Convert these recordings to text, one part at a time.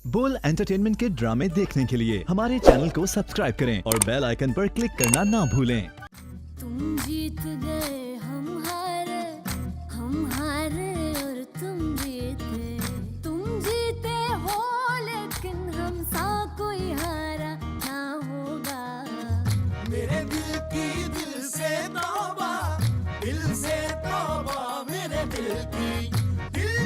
बोल एंटरटेनमेंट के ड्रामे देखने के लिए हमारे चैनल को सब्सक्राइब करें और बेल आइकन पर क्लिक करना ना भूलें। तुम जीत गए हम हारे और तुम जीते हो, लेकिन हम सा कोई हारा ना होगा। मेरे दिल की दिल से तौबा मेरे दिल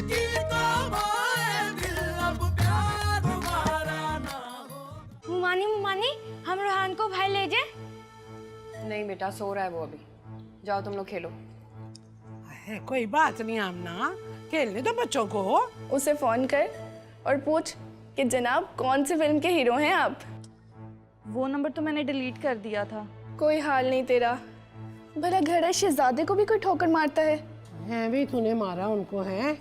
की तौबा है, दिल अब प्यार दोबारा ना हो। मुमानी हम रोहान को भाई ले जाए। नहीं बेटा, सो रहा है वो अभी। जाओ तुम लोग खेलो। है कोई बात नहीं आमना, खेलने दो बच्चों को। उसे फोन कर और पूछ कि जनाब कौन सी फिल्म के हीरो हैं आप। वो नंबर तो मैंने डिलीट कर दिया था। कोई हाल नहीं तेरा। भला घड़ा शहजादे को भी कोई ठोकर मारता है भी तूने मारा उनको है?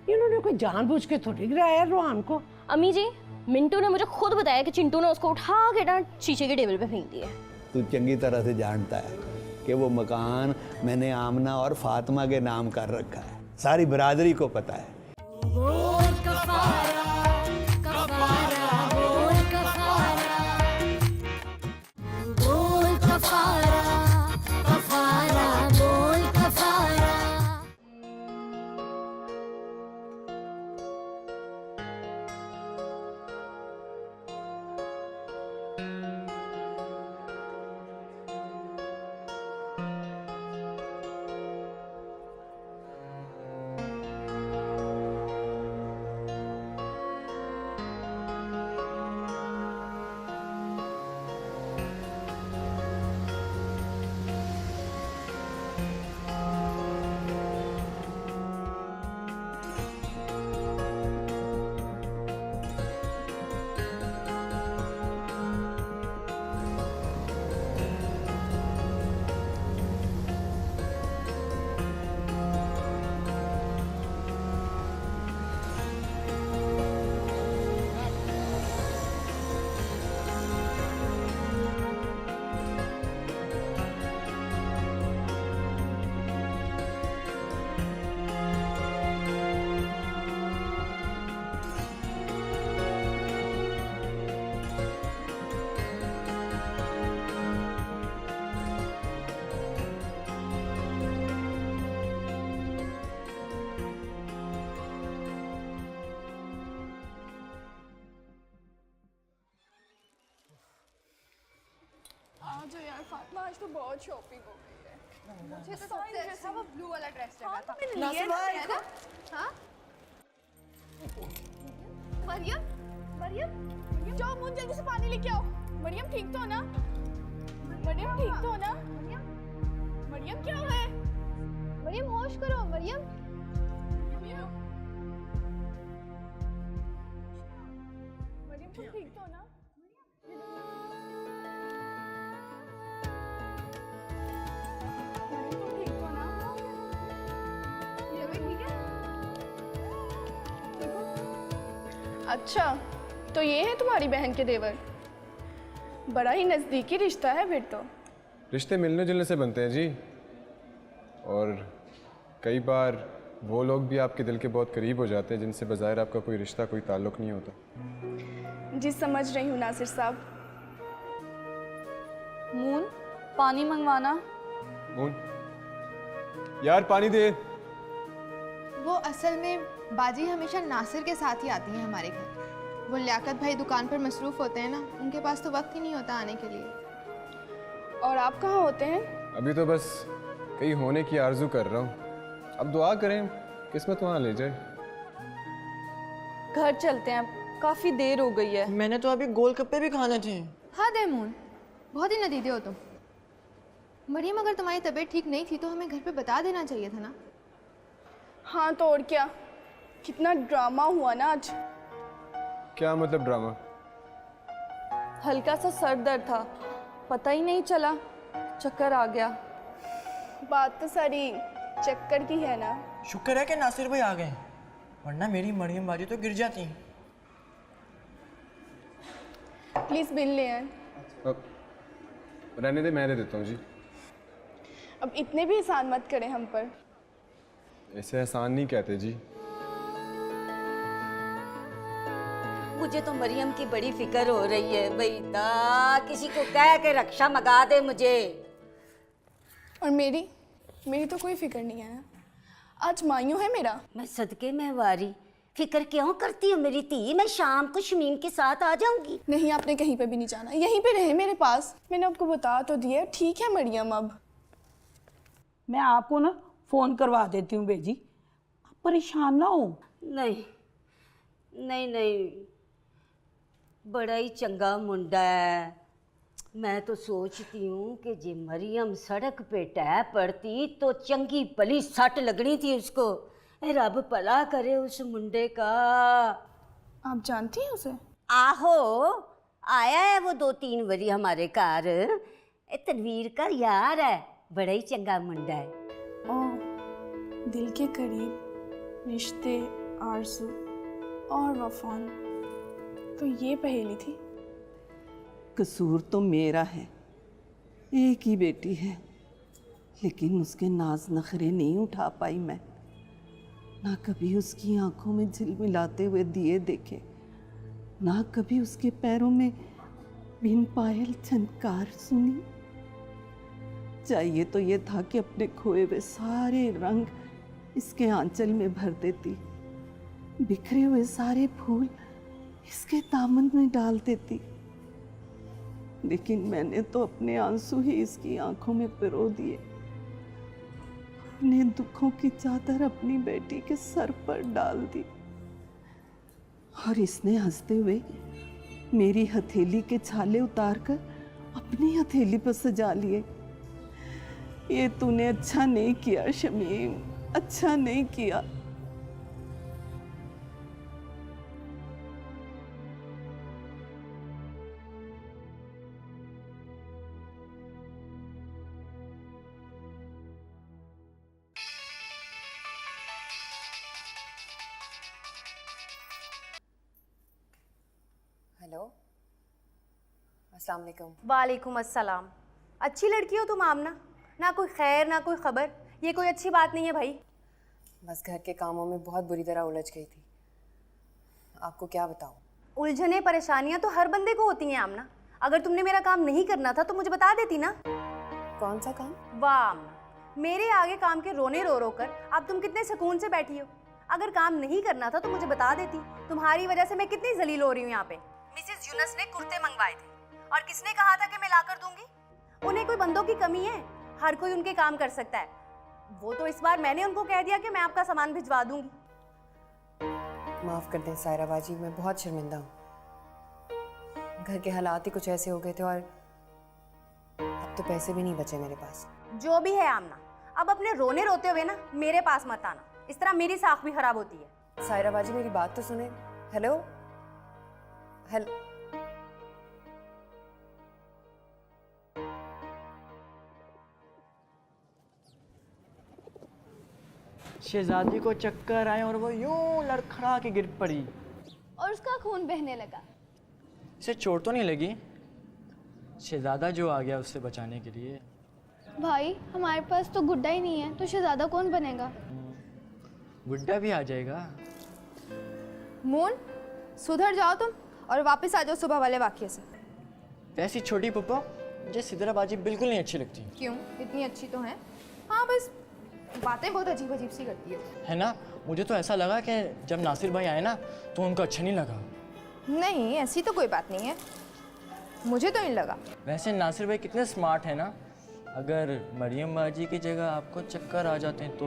इन्होंने कोई जानबूझ के थोड़ी गिराया रोहान को। अम्मी जी, मिंटू ने मुझे खुद बताया कि चिंटू ने उसको उठा के ना शीशे के टेबल पे फेंक दिया। तू चंगी तरह से जानता है कि वो मकान मैंने आमना और फातिमा के नाम कर रखा है। सारी बरादरी को पता है। बोल कफारा, कफारा, बोल कफारा, बोल कफारा, कफारा, बोल कफारा। आज यार फातिमा, आज तो बहुत शॉपिंग हो गई है। मुझे तो सबसे अच्छा वो ब्लू वाला ड्रेस चाहिए था। मैंने लिया ना। हाँ? मरियम, जाओ मुझे जल्दी से पानी लेके आओ। मरियम ठीक तो हो ना? मरियम ठीक तो हो ना? मरियम क्या हुआ है? मरियम होश करो। मरियम मरियम तुम ठीक तो हो ना? मरियम तुम ठीक तो हो ना? ये भी ठीक है? देखो। अच्छा, तो ये है तुम्हारी बहन के देवर। बड़ा ही नजदीकी रिश्ता है फिर तो। रिश्ते मिलने जुलने से बनते हैं जी, और कई बार वो लोग भी आपके दिल के बहुत करीब हो जाते हैं जिनसे बज़ाहिर आपका कोई रिश्ता, कोई ताल्लुक़ नहीं होता। जी समझ रही हूँ नासिर साहब। मून, पानी मंगवाना। मून, यार पानी दे। वो असल में बाजी हमेशा नासिर के साथ ही आती हैं हमारे घर। वो लियाकत भाई दुकान पर मसरूफ़ होते हैं ना, उनके पास तो वक्त ही नहीं होता आने के लिए। और आप कहाँ होते हैं? अभी तो बस कहीं होने की आरजू कर रहा हूँ। अब दुआ करें किस्मत वहाँ ले जाए। घर चलते हैं, काफी देर हो गई है। मैंने तो अभी गोलगप्पे भी खाने थे। हाँ देमून, बहुत ही नदीदे हो तुम। मरियम, अगर तुम्हारी तबीयत ठीक नहीं थी तो हमें घर पे बता देना चाहिए था ना। हाँ तो और क्या, कितना ड्रामा हुआ ना आज। क्या मतलब ड्रामा? हल्का सा सर दर्द था, पता ही नहीं चला, चक्कर आ गया। बात तो सारी चक्कर की है ना। शुक्र है कि नासिर भाई आ गए, वरना मेरी मरियम बाजी तो गिर जाती। प्लीज बिल ले आए। अब रहने दे, मैं दे देता हूँ जी। अब इतने भी एहसान मत करें हम पर। ऐसे एहसान नहीं कहते जी। मुझे तो मरियम की बड़ी फिक्र हो रही है बेटा, किसी को कह के रक्षा मंगा दे मुझे। और मेरी तो कोई फिक्र नहीं है ना, आज मायूं है मेरा। मैं सदके में वारी, फिक्र क्यों करती हो मेरी धी? मैं शाम को शमीम के साथ आ जाऊंगी। नहीं, आपने कहीं पे भी नहीं जाना, यहीं पे रहे मेरे पास। मैंने आपको बता तो दिया, ठीक है मरियम। अब मैं आपको ना फ़ोन करवा देती हूँ बेजी, आप परेशान ना हो। नहीं नहीं नहीं, बड़ा ही चंगा मुंडा है। मैं तो सोचती हूँ कि जे मरियम सड़क पे टह पड़ती तो चंगी भली सट लगनी थी उसको। रब भला करे उस मुंडे का। आप जानती हैं उसे? आहो, आया है वो 2-3 बारी हमारे घर। तनवीर का यार है, बड़ा ही चंगा मुंडा है। ओ, दिल के करीब रिश्ते, आरज़ू और वफान, तो ये पहेली थी। कसूर तो मेरा है, एक ही बेटी है, लेकिन उसके नाज नखरे नहीं उठा पाई मैं। ना कभी उसकी आंखों में झिलमिलाते हुए दिए देखे, ना कभी उसके पैरों में बिन पायल झनकार सुनी। चाहिए तो ये था कि अपने खोए हुए सारे रंग इसके आंचल में भर देती, बिखरे हुए सारे फूल इसके दामन में डाल देती, लेकिन मैंने तो अपने आंसू ही इसकी आंखों में पिरो दिए। अपने दुखों की चादर अपनी बेटी के सर पर डाल दी, और इसने हंसते हुए मेरी हथेली के छाले उतारकर अपनी हथेली पर सजा लिए। ये तूने अच्छा नहीं किया शमीम, अच्छा नहीं किया। हेलो, अस्सलाम वालेकुम। वालेकुम अस्सलाम। अच्छी लड़की हो तुम आमना, ना कोई खैर ना कोई खबर। ये कोई अच्छी बात नहीं है भाई। बस घर के कामों में बहुत बुरी तरह उलझ गई थी, आपको क्या बताऊं। उलझने परेशानियां तो हर बंदे को होती हैं आमना। अगर तुमने मेरा काम नहीं करना था तो मुझे बता देती ना। कौन सा काम? वाह आमना, मेरे आगे काम के रोने रो रो कर अब तुम कितने सुकून से बैठी हो। अगर काम नहीं करना था तो मुझे बता देती। तुम्हारी वजह से मैं कितनी जलील हो रही हूँ यहाँ पे। मिसेस यूनस ने कुर्ते मंगवाए थे और किसने कहा था कि मैं ला कर दूंगी? उन्हें कोई बंदों की कमी है? हर कोई उनके काम कर सकता है। वो तो इस बार मैंने उनको कह दिया कि मैं आपका सामान भिजवा दूंगी। माफ़ कर दें सायरा बाजी, मैं बहुत शर्मिंदा हूँ। घर के हालात ही कुछ ऐसे हो गए थे और अब तो पैसे भी नहीं बचे मेरे पास। जो भी है आमना, अब अपने रोने रोते हुए ना मेरे पास मत आना, इस तरह मेरी साख भी खराब होती है। सायरा बाजी मेरी बात तो सुने। हेलो हेलो, शहजादी को चक्कर आए और वो यूं लड़खड़ा के गिर पड़ी। और उसका खून बहने लगा। इसे चोट तो नहीं लगी? शहजादा जो आ गया उससे बचाने के लिए। भाई हमारे पास तो गुड्डा ही नहीं है, तो शहजादा कौन बनेगा? गुड्डा भी आ जाएगा। मून, सुधर जाओ तुम और वापस आ जाओ सुबह वाले वाक्य से। वैसी छोटी पुप्पो मुझे सिदराबाजी बिल्कुल नहीं अच्छी लगती। क्यों? इतनी अच्छी तो है। हाँ, बस बातें बहुत अजीब अजीब सी करती है ना? मुझे तो ऐसा लगा कि जब नासिर भाई आए ना तो उनको अच्छा नहीं लगा। नहीं, ऐसी तो कोई बात नहीं है, मुझे तो नहीं लगा। वैसे नासिर भाई कितने स्मार्ट है ना। अगर मरियम बाजी की जगह आपको चक्कर आ जाते हैं तो।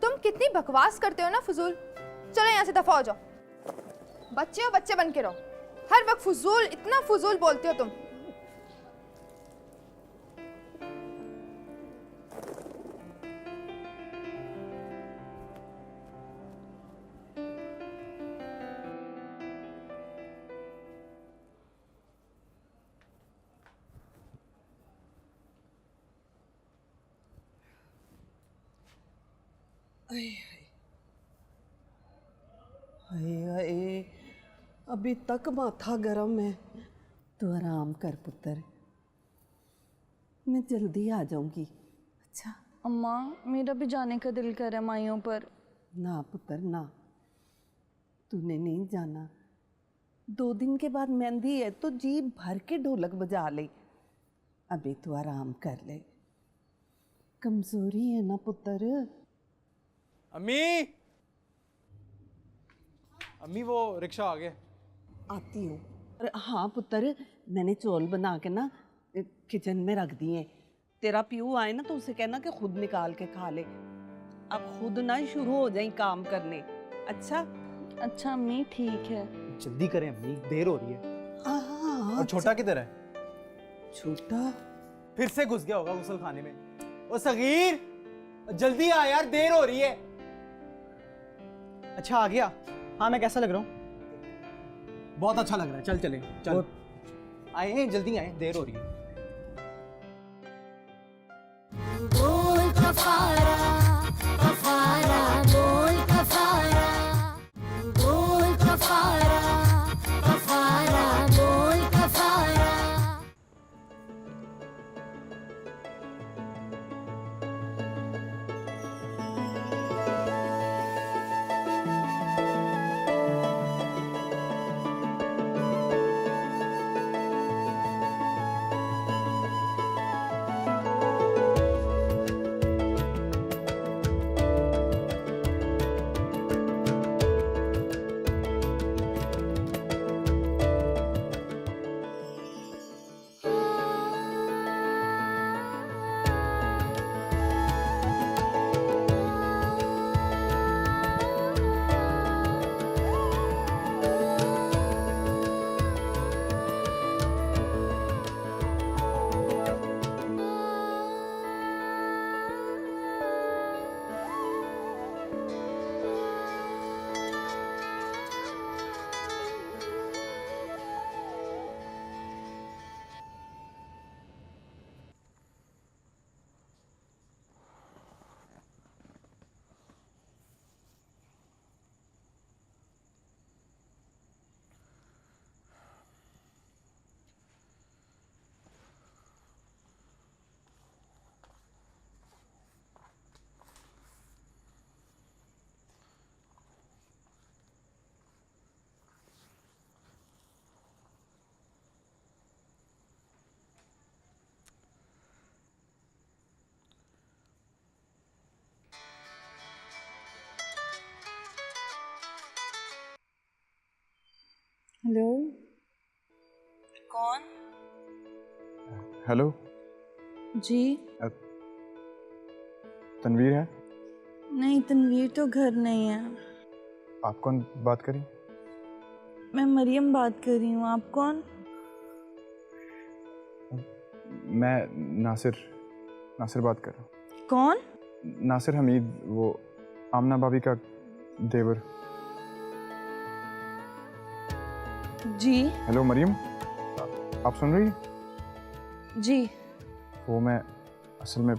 तुम कितनी बकवास करते हो ना फजूल। चलो यहाँ से दफा हो जाओ। बच्चे हो, बच्चे बन के रहो। हर वक्त फजूल, इतना फजूल बोलते हो तुम। हाय हाय, अभी तक माथा गर्म है। तू आराम कर पुत्र, मैं जल्दी आ जाऊंगी। अच्छा अम्मा, मेरा भी जाने का दिल कर है माइयों पर। ना पुत्र ना, तूने नहीं जाना। 2 दिन के बाद मेहंदी है तो जी भर के ढोलक बजा ले। अभी तो आराम कर ले, कमजोरी है ना पुत्र। अम्मी, अम्मी वो रिक्शा आ गया। आती हूँ। अरे हाँ पुत्र, मैंने चौल बना के ना किचन में रख दिए। तेरा प्यू आए ना तो उसे कहना कि खुद निकाल के खा ले। अब खुद ना शुरू हो जाए काम करने। अच्छा अच्छा अम्मी ठीक है। जल्दी करें अम्मी, देर हो रही है। और छोटा किधर है? छोटा फिर से घुस गया होगा गुसल खाने में। ओ सगीर, जल्दी आ यार, देर हो रही है। अच्छा आ गया। हाँ मैं कैसा लग रहा हूँ? बहुत अच्छा लग रहा है। चल चले, चल आए हैं, जल्दी आए, देर हो रही है। बोल कफारा कफारा बोल कफारा बोल कफारा कफारा बोल कफारा। हेलो, कौन? हेलो जी। तनवीर है? नहीं, तनवीर तो घर नहीं है। आप कौन बात करें? मैं मरियम बात कर रही हूँ। आप कौन? मैं नासिर बात कर रहा हूँ। कौन? नासिर हमीद, वो आमना भाभी का देवर। जी। हेलो मरियम, आप सुन रही हैं? जी। वो मैं असल में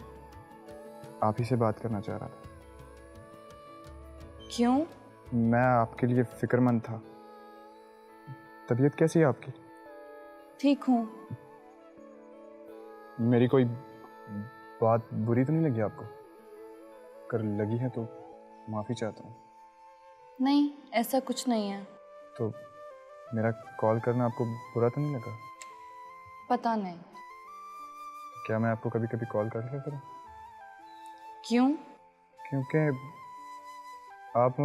आप ही से बात करना चाह रहा था। क्यों? मैं आपके लिए फिक्रमंद था। तबीयत कैसी है आपकी? ठीक हूँ। मेरी कोई बात बुरी तो नहीं लगी आपको? अगर लगी है तो माफ़ी चाहता हूँ। नहीं, ऐसा कुछ नहीं है। तो मेरा कॉल करना आपको बुरा तो नहीं लगा? पता नहीं। क्या मैं आपको कभी कभी कॉल कर लिया करूं? क्यों? क्योंकि आप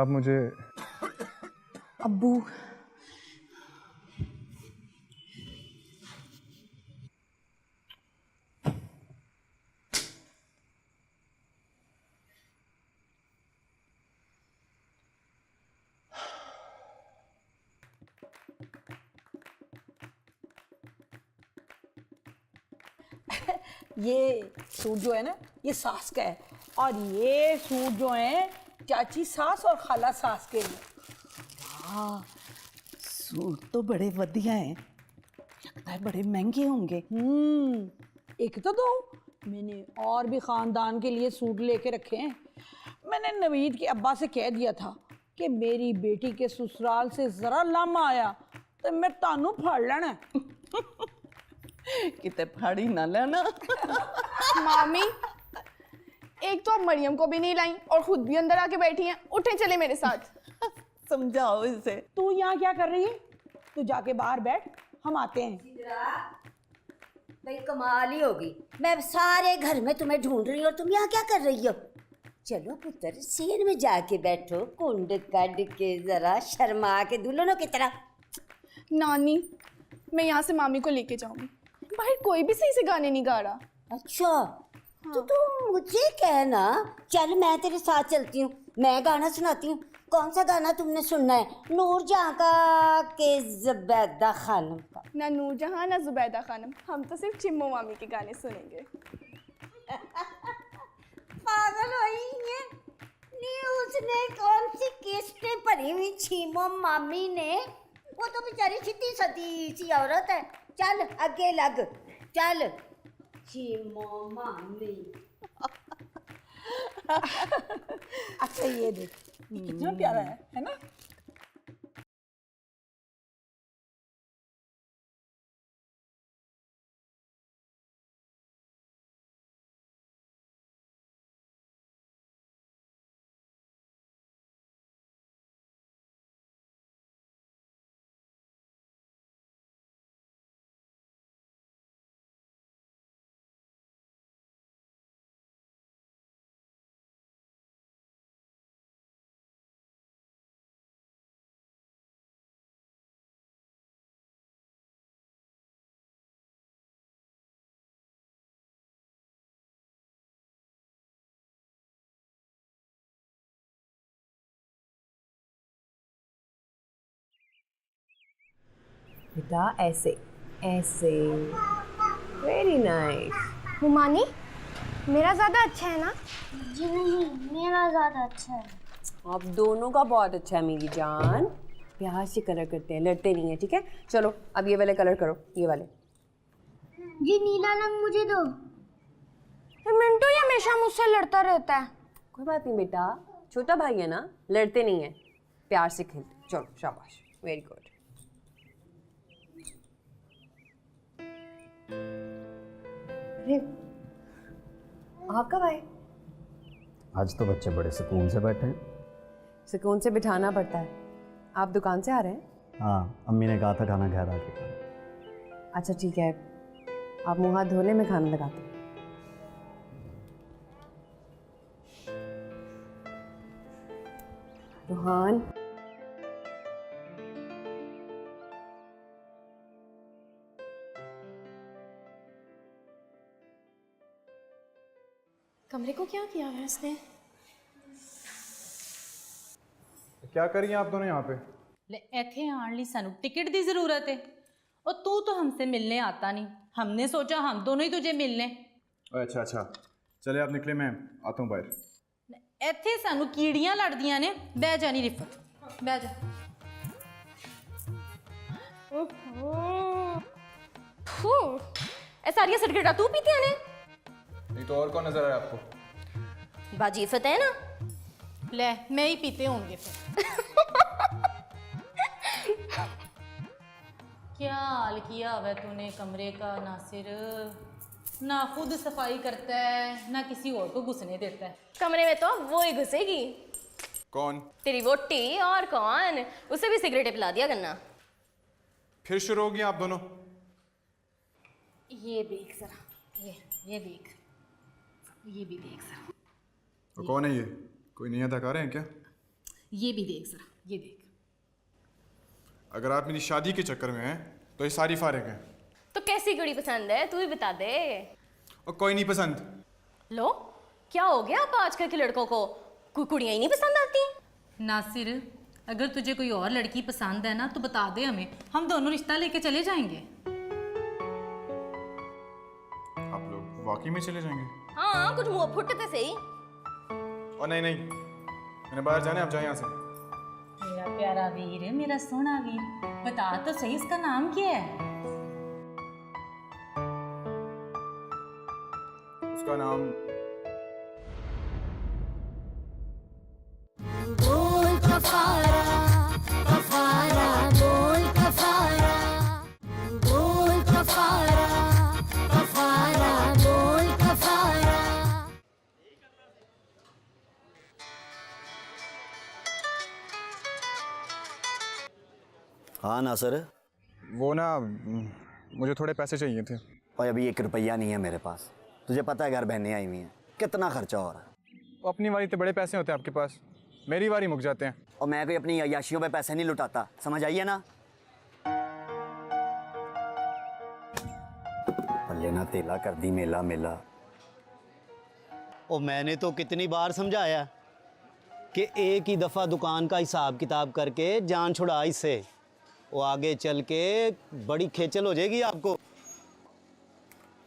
मुझे अब्बू, ये सूट जो है ना, ये सास का है, और ये सूट जो है चाची सास और खाला सास के लिए। हाँ, सूट तो बड़े वधिया हैं, लगता है बड़े महंगे होंगे। एक तो दो, मैंने और भी खानदान के लिए सूट लेके रखे हैं। मैंने नवीद के अब्बा से कह दिया था कि मेरी बेटी के ससुराल से जरा लामा आया तो मैं तानू फाड़ लेना। कितने फाड़ी ना लेना। मामी, एक तो आप मरियम को भी नहीं लाई और खुद भी अंदर आके बैठी हैं। उठे चले मेरे साथ। समझाओ इसे। तू यहाँ क्या कर रही है? तू जाके बाहर बैठ, हम आते हैं। भाई कमाल ही होगी, मैं सारे घर में तुम्हें ढूंढ रही हूँ और तुम यहाँ क्या कर रही हो? चलो पुत्र, सीन में जाके बैठो, कुंड कड के जरा शर्मा के दुल्हनों की तरह। नानी, मैं यहाँ से मामी को लेके जाऊंगी। बाहर कोई भी सही से गाने नहीं गा रहा। अच्छा, तो तुम मुझे कहना, चल मैं तेरे साथ चलती हूँ, मैं गाना सुनाती हूँ। कौन सा गाना तुमने सुनना है? नूरजहां का के जुबैदा खानम का? ना नूरजहां ना जुबैदा खानम, हम तो सिर्फ चिम्मो मामी के गाने सुनेंगे। पागल हुई है नहीं, उसने कौन सी किस्तें भरी हुई छिमो मामी ने? वो तो बेचारी सीधी सादी सी औरत है। चल आगे लग, चल छिमो मामी। अच्छा ये देख, कितना प्यारा है ना? बेटा ऐसे ऐसे, वेरी नाइस। हुमानी, मेरा ज़्यादा अच्छा है ना? जी नहीं, मेरा ज़्यादा अच्छा है। आप दोनों का बहुत अच्छा है मेरी जान। प्यार से कलर करते हैं, लड़ते नहीं है, ठीक है? चलो अब ये वाले कलर करो, ये वाले। जी नीला रंग मुझे दो। मिंटू ही हमेशा मुझसे लड़ता रहता है। कोई बात नहीं बेटा, छोटा भाई है ना, लड़ते नहीं है, प्यार से खेलते। चलो शाबाश, वेरी गुड। अरे आप कब आए? आज तो बच्चे बड़े सुकून से बैठे हैं। सुकून से बिठाना पड़ता है। आप दुकान से आ रहे हैं? हाँ, अम्मी ने कहा था खाना घर आके खाना। अच्छा ठीक है, आप मुँह हाथ धोने में खाना लगाते हैं। रोहान, कमरे को क्या किया है इसने? क्या कर रही हैं आप दोनों यहाँ पे? ले इत्थे आने ਲਈ ਸਾਨੂੰ टिकट की जरूरत है और तू तो हमसे मिलने आता नहीं। हमने सोचा हम दोनों ही तुझे मिलने। अच्छा अच्छा, चले आप निकले, मैं आता हूँ बाहर। इत्थे सानू कीड़ियां लड़दियां ने। बह जा नी रिफत, बह जा। ए सारिया सिगरेटा तू पीती है? नहीं तो और कौन नजर आया आपको? बाजी फतेह ना। ले मैं ही पीते होंगे फिर। क्या हाल किया हुआ तूने कमरे का नासिर? ना खुद सफाई करता है ना किसी और को घुसने देता है। कमरे में तो वो ही घुसेगी। कौन? तेरी वोटी। और कौन? उसे भी सिगरेटें पिला दिया करना। फिर शुरू हो गई आप दोनों? ये देख जरा, ये देख, ये भी देख जरा। तो कौन है ये? कोई नई अदाकार है क्या? ये भी देख जरा, ये देख। अगर आप मेरी शादी के चक्कर में हैं तो ये सारी फारिग हैं। तो कैसी कुड़ी पसंद है, तू ही बता दे। और कोई नहीं पसंद। लो क्या हो गया आप आजकल के लड़कों को? कोई कुड़ियां ही नहीं पसंद आती? नासिर, अगर तुझे कोई और लड़की पसंद है ना तो बता दे हमें, हम दोनों रिश्ता लेके चले जाएंगे। आप लोग वाकई में चले जाएंगे? हाँ, कुछ मुंह फुटते सही। और नहीं नहीं, मैंने बाहर जाना है, आप जाए यहाँ से। मेरा प्यारा वीर, मेरा सोना वीर, बता तो सही इसका नाम क्या है? उसका नाम बोल कफारा, कफारा बोल कफारा, बोल कफारा, कफारा बोल कफारा। हाँ नासिर, वो ना मुझे थोड़े पैसे चाहिए थे। और अभी 1 रुपया नहीं है मेरे पास। तुझे पता है घर बहनें आई हुई हैं, कितना खर्चा हो रहा है। अपनी वारी तो बड़े पैसे होते हैं आपके पास, मेरी वारी मुक जाते हैं। और मैं कोई अपनी अय्याशियों पे पैसे नहीं लुटाता, समझ आइए ना। लेना तेला कर दी मेला मेला। और मैंने तो कितनी बार समझाया कि एक ही दफ़ा दुकान का हिसाब किताब करके जान छुड़ा इससे, वो आगे चल के बड़ी खेचल हो जाएगी आपको।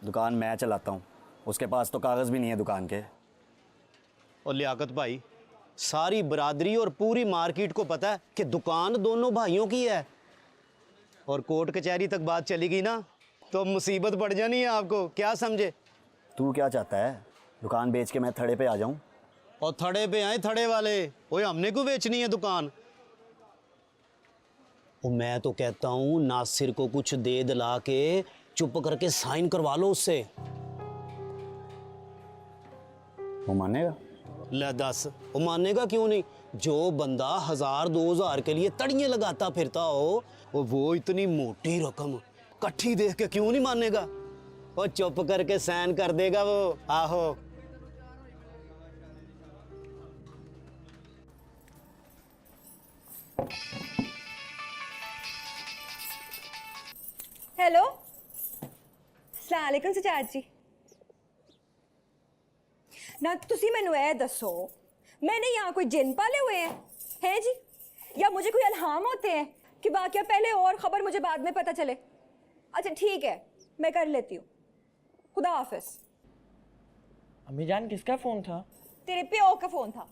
दुकान मैं चलाता हूँ, उसके पास तो कागज़ भी नहीं है दुकान के। और लियाकत भाई, सारी बरादरी और पूरी मार्केट को पता है कि दुकान दोनों भाइयों की है। और कोर्ट कचहरी तक बात चली गई ना तो मुसीबत बढ़ जानी है आपको, क्या समझे। तू क्या चाहता है, दुकान बेच के मैं थड़े पे आ जाऊँ? और थड़े पे आए थड़े वाले, ओए हमने क्यों बेचनी है दुकान। और मैं तो कहता हूँ नासिर को कुछ दे दिला के चुप करके साइन करवा लो उससे। वो मानेगा? ले दस, वो मानेगा क्यों नहीं। जो बंदा 1000-2000 के लिए तड़ियाँ लगाता फिरता हो, वो इतनी मोटी रकम इकट्ठी देख के क्यों नहीं मानेगा। वो चुप करके साइन कर देगा वो। आहो हेलो, अस्सलाम वालेकुम सजाद जी। ना तुसी मैनू ए दसो, मैंने यहाँ कोई जिन पाले हुए हैं जी, या मुझे कोई अल्हाम होते हैं कि वाकया पहले और खबर मुझे बाद में पता चले। अच्छा ठीक है, मैं कर लेती हूँ। खुदा हाफिज। अम्मी जान किसका फ़ोन था? तेरे प्यो का फ़ोन था।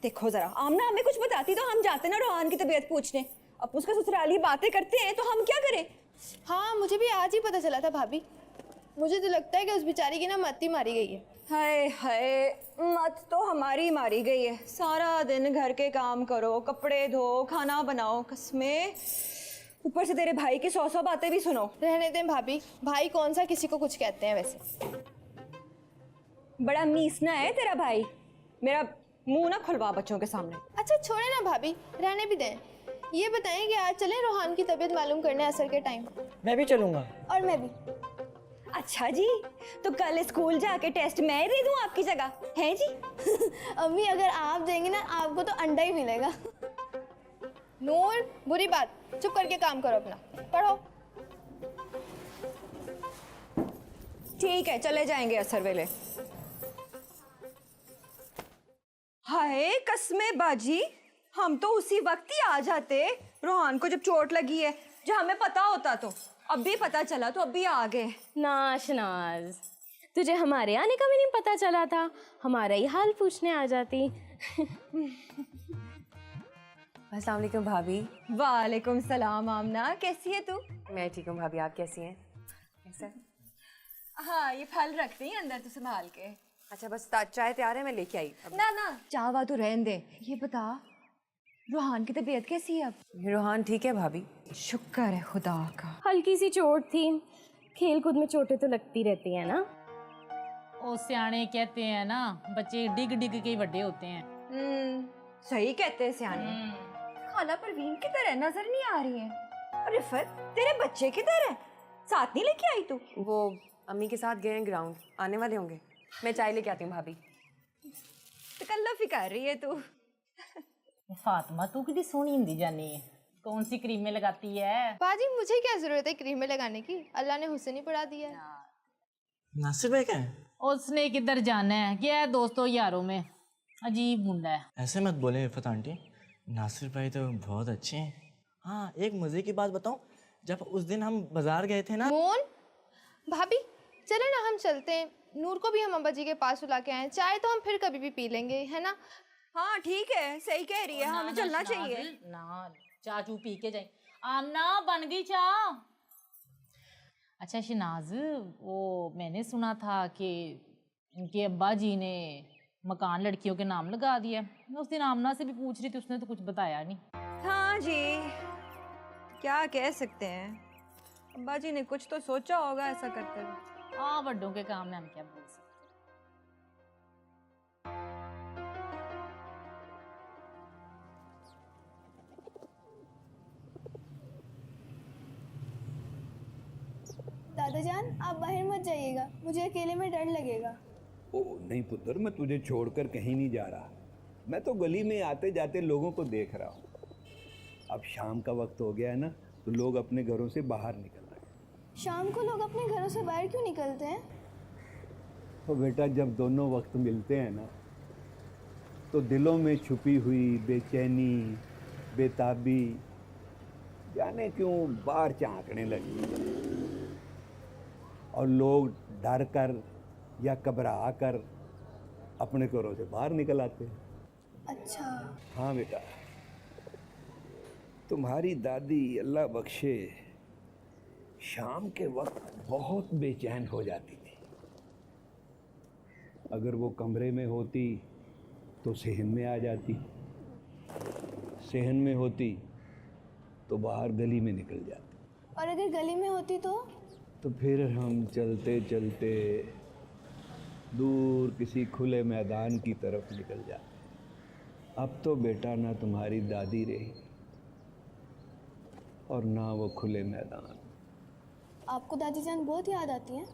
देखो ज़रा, आमना हमें कुछ बताती तो हम जाते ना रोहान की तबीयत पूछने। अब उसका ससुराली बातें करते हैं तो हम क्या करें। हाँ, मुझे भी आज ही पता चला था भाभी। मुझे तो लगता है कि उस बेचारी की ना मत ही मारी गई है। हाय हाय, मत तो हमारी मारी गई है। सारा दिन घर के काम करो, कपड़े धो, खाना बनाओ, कसमें ऊपर से तेरे भाई की 100 बातें भी सुनो। रहने दें भाभी, भाई कौन सा किसी को कुछ कहते हैं वैसे। बड़ा मीसना है तेरा भाई। मेरा मुंह ना खुलवा बच्चों के सामने। अच्छा छोड़े ना भाभी, रहने भी दें। ये बताएं कि आज चलें रोहान की तबीयत मालूम करने असर के टाइम। मैं भी चलूँगा। और मैं भी। अच्छा जी, तो कल स्कूल जाके टेस्ट मैं दे दूं आपकी जगह, हैं जी? अम्मी अगर आप देंगी ना, आपको तो अंडा ही मिलेगा। नूर, बुरी बात, चुप करके काम करो अपना, पढ़ो। ठीक है, चले जाएंगे असर वेले। हाय कसमे बाजी, हम तो उसी वक्त ही आ जाते रोहान को जब चोट लगी है। जो हमें पता होता तो अब भी पता चला तो अब भी आ गए। नाशनाज, तुझे हमारे आने का भी नहीं पता चला था, हमारा ही हाल पूछने आ जाती। अस्सलाम वालेकुम भाभी। वालेकुम सलाम आमना, कैसी है तू? मैं ठीक हूँ भाभी, आप कैसी हैं? कैसा? हाँ, ये फल रखते ही अंदर तो संभाल के। अच्छा बस चाय तैयार है, मैं लेके आई। ना ना, चावा तो रहने दे। ये बता, रोहान की तबीयत कैसी है अब? रोहान ठीक है भाभी। शुक्र है खुदा का। हल्की सी चोट थी, खेल कूद में चोटें तो लगती रहती है ना। ओ सियाने कहते हैं ना, बच्चे डिग डिग के बड़े होते हैं। सही कहते हैं सियाने। खाला परवीन की तरह नजर नहीं आ रही है। और रिफत, तेरे बच्चे किधर है? साथ नहीं लेके आई तू? वो अम्मी के साथ गए हैं ग्राउंड, आने वाले होंगे। मैं चाय लेके आती हूँ भाभी। तकल्लुफ़ ही कर रही है तू। फातिमा तू कितनी सोहनी हिंदी जानी है, कौन सी क्रीमें लगाती है? बाजी मुझे क्या जरूरत है क्रीमें लगाने की, अल्लाह ने हुस्न ही पड़ा दिया है। नासिर भाई क्या है? उसने किधर जाना है, क्या है दोस्तों यारों में, अजीब मुंडा है। ऐसे मत बोले रिफत आंटी, नासिर भाई तो बहुत अच्छे हैं। हाँ, एक मजे की बात बताऊं, जब उस दिन हम बाजार गए थे ना। मोन, भाभी चले ना हम चलते हैं, नूर को भी हम अब्बा जी के पास बुला के आए। चाय तो हम फिर कभी भी पी लेंगे, है ना? हाँ ठीक है, सही कह रही है, हमें चलना चाहिए ना। चाय चू पी के जाए। आमना बन गई चाय। अच्छा शनाज, वो मैंने सुना था कि उनके अब्बा जी ने मकान लड़कियों के नाम लगा दिया। मैं उस दिन आमना से भी पूछ रही थी, उसने तो कुछ बताया नहीं। हाँ जी, क्या कह सकते हैं, अब्बा जी ने कुछ तो सोचा होगा ऐसा करते हुए। हाँ, बड़ों के काम में हम क्या बोल सकते। दादा जान आप बाहर मत जाइएगा, मुझे अकेले में डर लगेगा। ओ नहीं पुत्र, मैं तुझे छोड़कर कहीं नहीं जा रहा। मैं तो गली में आते जाते लोगों को देख रहा हूँ। अब शाम का वक्त हो गया है ना, तो लोग अपने घरों से बाहर निकल रहे हैं। शाम को लोग अपने घरों से बाहर क्यों निकलते हैं? तो बेटा, जब दोनों वक्त मिलते हैं ना, तो दिलों में छुपी हुई बेचैनी, बेताबी जाने क्यों बाहर झांकने लगी, और लोग डर कर या घबरा कर अपने घरों से बाहर निकल आते हैं। अच्छा। हाँ बेटा, तुम्हारी दादी अल्लाह बख्शे शाम के वक्त बहुत बेचैन हो जाती थी। अगर वो कमरे में होती तो सहन में आ जाती, सहन में होती तो बाहर गली में निकल जाती, और अगर गली में होती तो फिर हम चलते चलते दूर किसी खुले मैदान की तरफ निकल जाते। अब तो बेटा ना तुम्हारी दादी रही और ना वो खुले मैदान। आपको दादी जान बहुत याद आती है?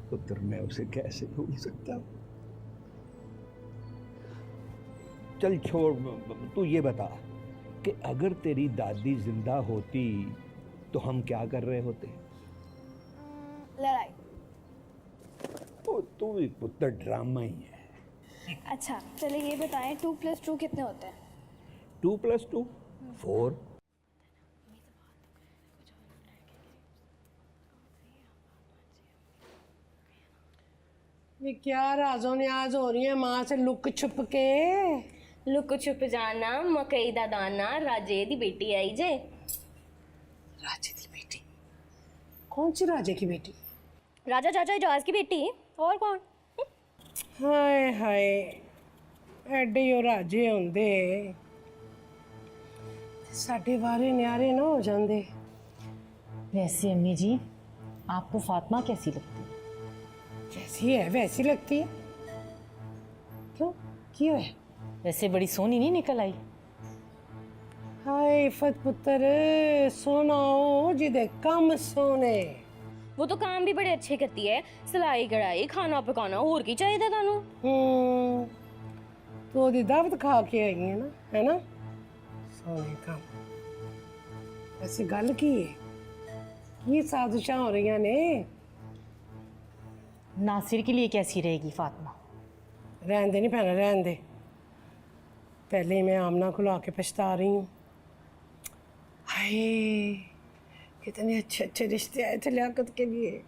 पुत्र, मैं उसे कैसे भूल सकता हूँ। चल छोड़, तू ये बता कि अगर तेरी दादी जिंदा होती तो हम क्या कर रहे होते? लड़ाई। तू भी पुत्र ड्रामा ही है। अच्छा चलिए ये बताएं 2 + 2 कितने होते हैं? 2 + 2 4। ये क्या राजों न्याज हो रही है माँ से लुक छुप के? लुक छुप जाना मकई दा दाना, राजे दी बेटी आई जे। राजे की बेटी? कौन सी राजे की बेटी? राजा चाचा एजाज की बेटी, और कौन? हाय हाय, एडे यो राजे होंदे साडे वारे न्यारे ना हो जांदे। वैसे अम्मी जी, आपको फातिमा कैसी लगती है? जैसी है वैसी लगती है। क्यों है? वैसे बड़ी सोहनी नहीं निकल आई? हाय फत पुत्र, सोना हो जिदे कम सोने। वो तो काम भी बड़े अच्छे करती है, सिलाई कढ़ाई खाना पकाना, और की चाहिए थानू? तो ओदी दावत खा के आई है ना, है ना? सोने काम। ऐसी गल की है, ये साजिशां हो रही ने। नासिर के लिए कैसी रहेगी फातिमा? रहन दे नहीं पैना, रहन दे। पहले ही मैं आमना को ला के पछता रही हूँ। हाय कितने अच्छे अच्छे रिश्ते आए थे लियाकत के लिए,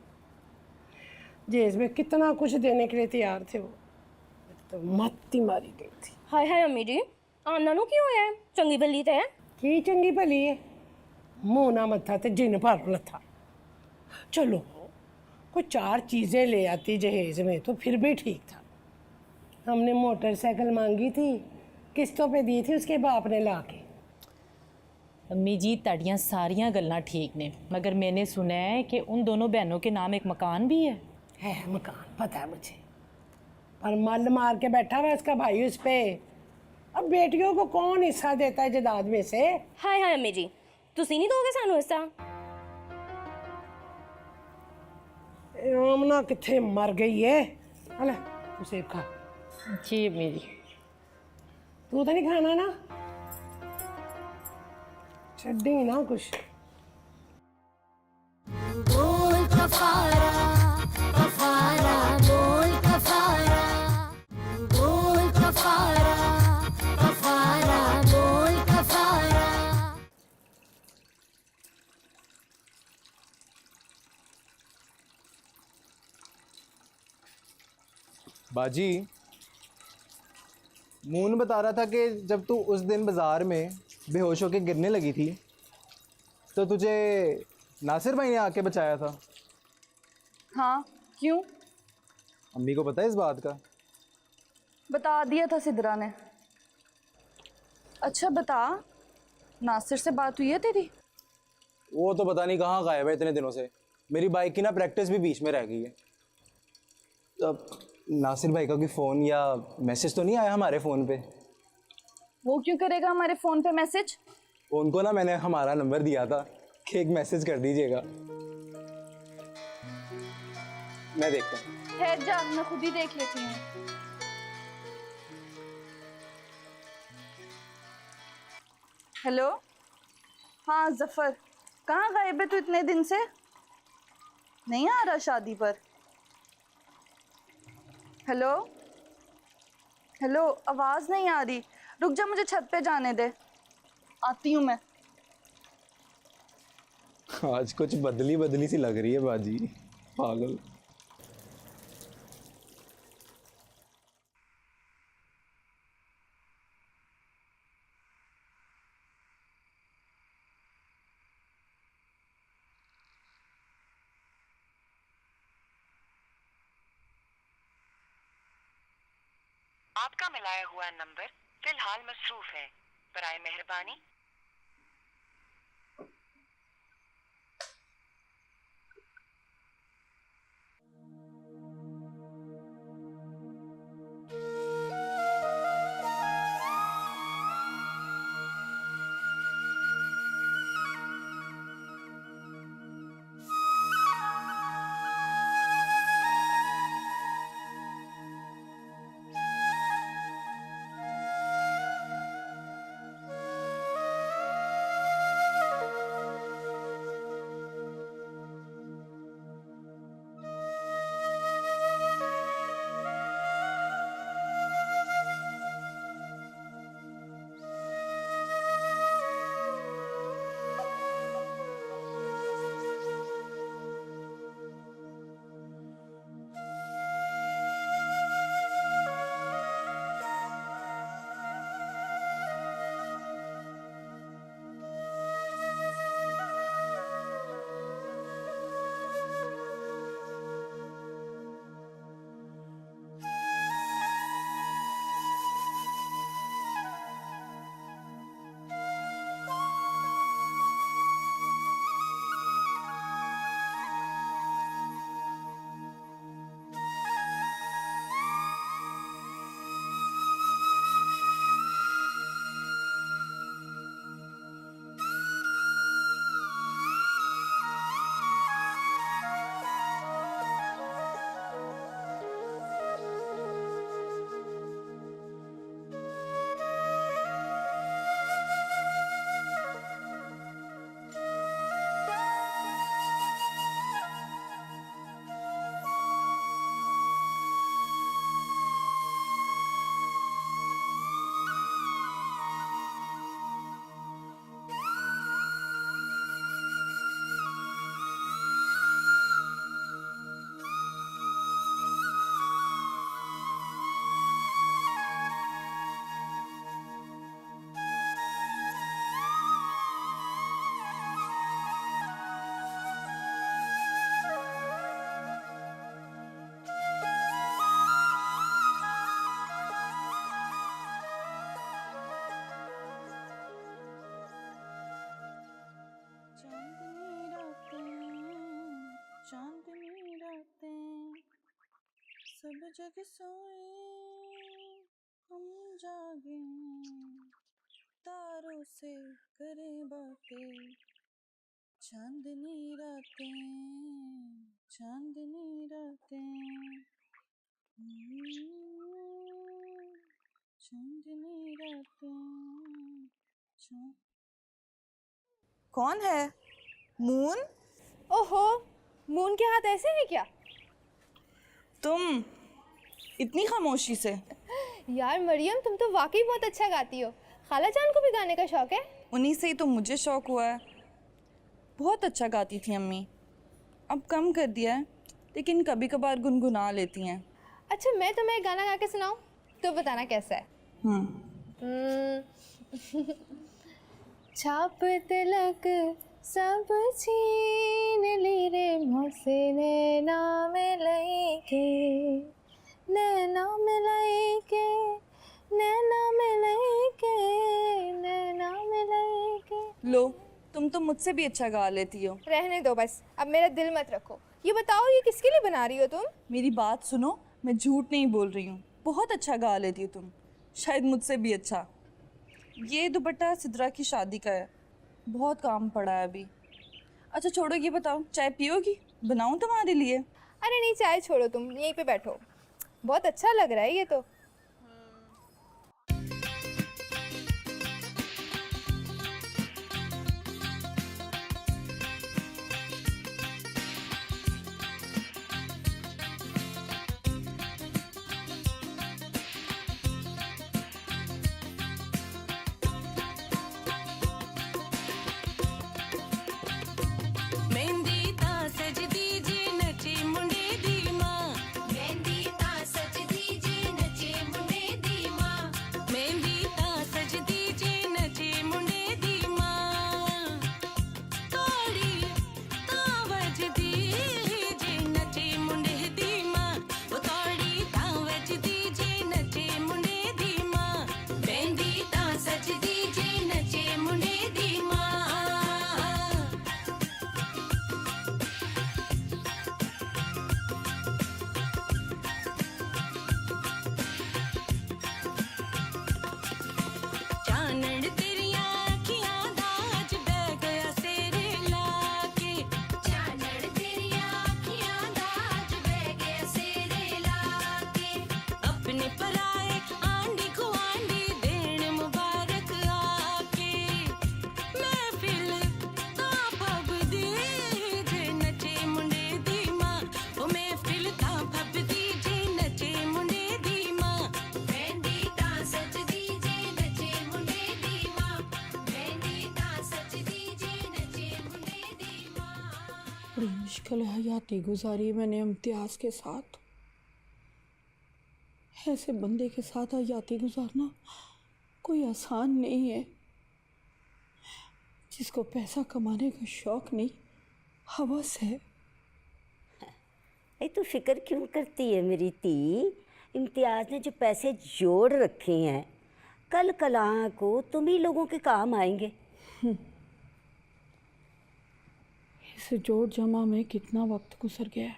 जेज में कितना कुछ देने के लिए तैयार थे। वो तो मत ही मारी गई थी। हाय हाय अम्मी जी, आमना नु क्यों है? चंगी भली ते है। की चंगी भली है? मुंह ना मत्था ते जिन भर लथा। चलो कोई 4 चीज़ें ले आती जहेज में तो फिर भी ठीक था। हमने मोटरसाइकिल मांगी थी, किस्तों पे दी थी उसके बाप ने ला के। अम्मी जी ताड़ियाँ सारियाँ गल्लां ठीक ने, मगर मैंने सुना है कि उन दोनों बहनों के नाम एक मकान भी है। मकान पता है मुझे, पर मल मार के बैठा हुआ इसका भाई उस पे। अब बेटियों को कौन हिस्सा देता है जदाद में से? हाय हाय अम्मी जी, तुसी नहीं दोगे सानू हिस्सा? आमना किथे मर गई है। अले तू सेब खा। जी मेरी। तू तो नहीं खाना ना? छड्डी ना कुछ। बोल कफारा कफारा बोल कफारा, बोल कफारा कफारा बोल कफारा। बाजी, मून बता रहा था कि जब तू उस दिन बाजार में बेहोश होकर गिरने लगी थी तो तुझे नासिर भाई ने आके बचाया था। हाँ क्यों? अम्मी को पता है इस बात का? बता दिया था सिद्रा ने। अच्छा बता, नासिर से बात हुई है तेरी? वो तो पता नहीं कहाँ गायब है इतने दिनों से। मेरी बाइक की ना प्रैक्टिस भी बीच में रह गई है। अब नासिर भाई का कोई फ़ोन या मैसेज तो नहीं आया हमारे फ़ोन पे? वो क्यों करेगा हमारे फ़ोन पे मैसेज? उनको ना मैंने हमारा नंबर दिया था कि एक मैसेज कर दीजिएगा। मैं देखता हूँ। ठहर जा, मैं खुद ही देख लेती हूँ। हेलो, हाँ जफर, कहाँ गायब है तू इतने दिन से? नहीं आ रहा शादी पर? हेलो हेलो, आवाज़ नहीं आ रही। रुक जा, मुझे छत पे जाने दे, आती हूँ मैं। आज कुछ बदली बदली सी लग रही है बाजी, पागल। आपका मिलाया हुआ नंबर फिलहाल मसरूफ है, बराए मेहरबानी। चांदनी रातें सब जग सोए, हम जागे, तारों से करें बातें। चांदनी रातें, चांदनी रातें, चांदनी रातें। कौन है? मून? ओहो, मून के हाथ ऐसे हैं क्या? तुम इतनी खामोशी से? यार मरियम, तुम तो वाकई बहुत अच्छा गाती हो। खाला जान को भी गाने का शौक है? उन्हीं से ही तो मुझे शौक हुआ है। बहुत अच्छा गाती थी अम्मी, अब कम कर दिया है, लेकिन कभी कभार गुनगुना लेती हैं। अच्छा, मैं तुम्हें एक गाना गा के सुनाऊं तो बताना कैसा है। छाप तिलक सब छीन ली रे मोसे, नैना मिलाई के, नैना मिलाई के, नैना मिलाई के, नैना मिलाई के। लो, तुम तो मुझसे भी अच्छा गा लेती हो। रहने दो बस, अब मेरा दिल मत रखो। ये बताओ, ये किसके लिए बना रही हो तुम? मेरी बात सुनो, मैं झूठ नहीं बोल रही हूँ, बहुत अच्छा गा लेती हो तुम, शायद मुझसे भी अच्छा। ये दुपट्टा सिद्रा की शादी का है, बहुत काम पड़ा है अभी। अच्छा छोड़ो, ये बताओ चाय पियोगी? बनाऊं तुम्हारे लिए? अरे नहीं, चाय छोड़ो, तुम यहीं पे बैठो। बहुत अच्छा लग रहा है ये तो। बड़ी मुश्किल हयाती गुजारी मैंने इम्तियाज के साथ। ऐसे बंदे के साथ हयाती गुजारना कोई आसान नहीं है, जिसको पैसा कमाने का शौक नहीं, हवस है। तू फिक्र क्यों करती है मेरी ती? इम्तियाज ने जो पैसे जोड़ रखे हैं, कल कलां को तुम ही लोगों के काम आएंगे। इस जोड़ जमा में कितना वक्त गुजर गया है,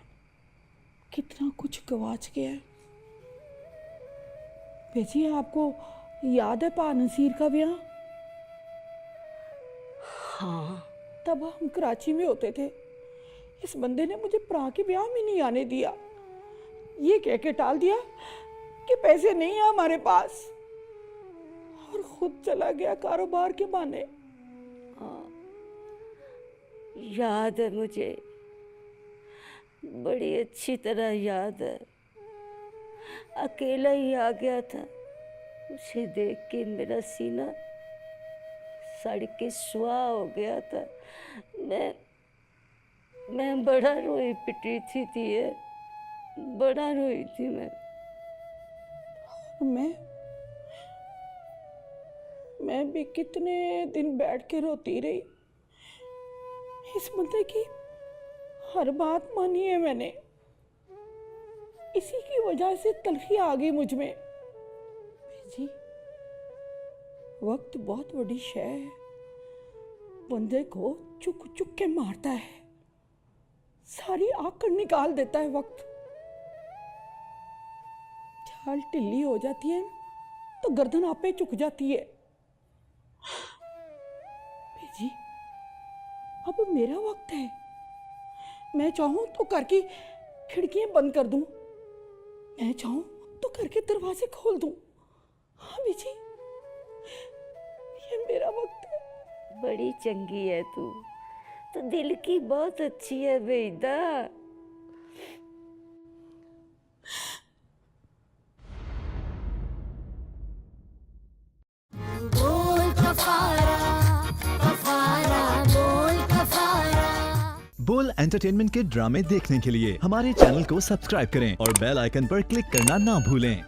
कितना कुछ गवाच गया है। बेजी आपको याद है पा नसीर का ब्याह? हाँ। तब हम कराची में होते थे। इस बंदे ने मुझे परा के ब्याह में नहीं आने दिया, ये कह के टाल दिया कि पैसे नहीं है हमारे पास, और खुद चला गया कारोबार के बहाने। याद है मुझे, बड़ी अच्छी तरह याद है। अकेला ही आ गया था, उसे देख के मेरा सीना सड़ के सुहा हो गया था। मैं बड़ा रोई पिटी थी ये, बड़ा रोई थी मैं। मैं भी कितने दिन बैठ के रोती रही। इस बंदे की हर बात मानी है मैंने, इसी की वजह से तलखी आ गई मुझ में। जी, वक्त बहुत बड़ी शय है, बंदे को चुक चुक के मारता है, सारी आकड़ निकाल देता है वक्त। चाल ढिल्ली हो जाती है तो गर्दन आपे झुक जाती है। जी, अब मेरा वक्त है, मैं चाहूं तो घर की खिड़कियां बंद कर दूं, मैं चाहूं तो घर के दरवाजे खोल दूं। हाँ बेजी, ये मेरा वक्त है। बड़ी चंगी है तू, तो दिल की बहुत अच्छी है बेईदा। बोल कफारा, कफारा, बोल कफारा। बोल एंटरटेनमेंट के ड्रामे देखने के लिए हमारे चैनल को सब्सक्राइब करें और बेल आइकन पर क्लिक करना ना भूलें।